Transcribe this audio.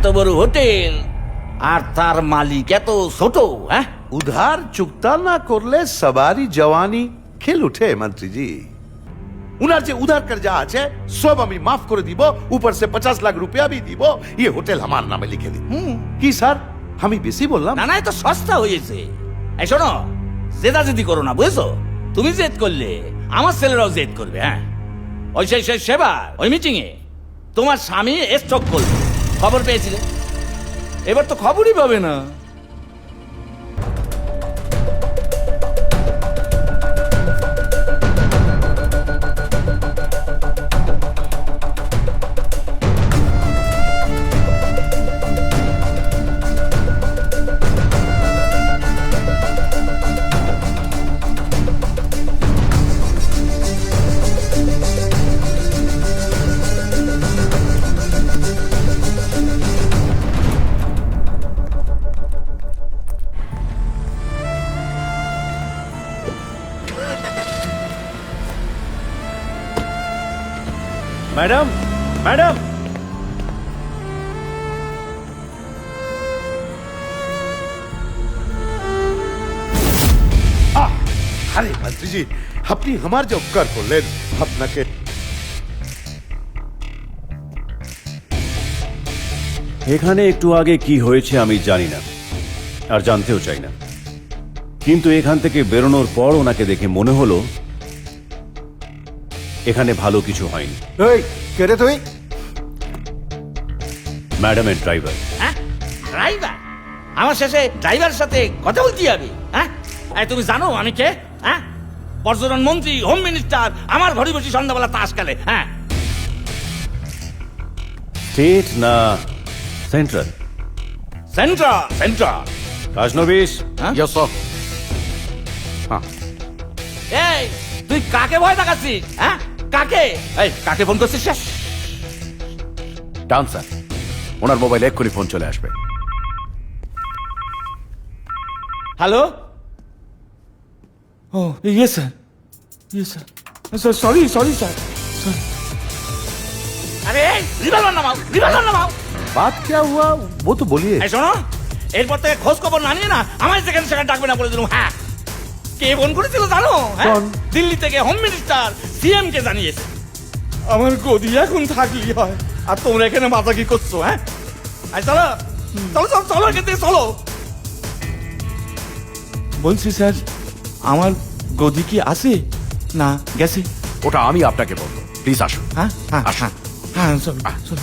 এত বড় হোটেল আর তার মালিক এত ছোট। হ্যাঁ, उधार चुकता ना করলে সবারই জওয়ানি খেল উঠে মন্ত্রীজি। উনার যে উধার कर्जा আছে সব আমি মাফ করে দিব, ऊपर से 50 লাখ রুপিয়া भी দিব। ये হোটেল আমার নামে লিখে দিন। কি স্যার, আমি বেশি বললাম? না না, এত সস্তা হয়েছে। এই শোনো, জেদাজেদি করো না, বুঝেছো? তুমি জেদ করলে আমার ছেলেরাও জেদ করবে। হ্যাঁ, ওই সেই সেবা ওই মিটিং এ তোমার স্বামী স্ট্রোক করবে, খবর পেয়েছিলে? এবার তো খবরই পাবে না। मैडम मैडम আরে মন্ত্রীজি, আপনি আমার যে উপকার করলেন, আপনাকে এখানে একটু আগে কি হয়েছে আমি জানি না, আর জানতেও চাই না, কিন্তু এখান থেকে বেরোনোর পর ওনাকে দেখে মনে হলো এখানে ভালো কিছু হয়নি। এই কে রে তুই? ম্যাডামের ড্রাইভার। হ্যাঁ, ড্রাইভার? আমার শেষে ড্রাইভারের সাথে কথা বলতে হবে? হ্যাঁ, এই তুমি জানো আমি কে? হ্যাঁ, পর্যটন মন্ত্রী, হোম মিনিস্টার, আমার ঘরে বসে সন্ধ্যাবেলা তাস খেলে। হ্যাঁ, স্টেট না সেন্ট্রাল? Central central. রাজনবীশ। Yes sir. এই তুই কাকে ভয় দেখাচ্ছিস? হ্যাঁ, কাকে? এই কাকে ফোন করছিস? ডান স্যার, ওনার মোবাইলে এক্ষুনি ফোন চলে আসবে। হ্যালো। ও ইয়ে স্যার, ইয়ে sir, sir sorry sorry sir. আরে রিভলভার নামাও, রিভলভার নামাও। बात क्या हुआ वो तो बोलिए। এই শোনো, এরপর থেকে খোঁজ খবর না নিয়ে না আমার যেখানে সেখানে ডাকবে না বলে দিলাম। হ্যাঁ, কে ফোন করেছিল জানো? হ্যাঁ, দিল্লি থেকে হোম মিনিস্টার সিএম কে জানিয়েছে। আমার গদি এখন থাকলি হয়, আর তোমরা এখানে মাথা কি করছো? হ্যাঁ, চলো চলো চলো চলো, এখান থেকে চলো। বলছি স্যার, আমার গদি কি আছে না গেছে? ওটা আমি আপনাকে বলবো, প্লিজ আসুন। হ্যাঁ হ্যাঁ হ্যাঁ হ্যাঁ, চলো চলো।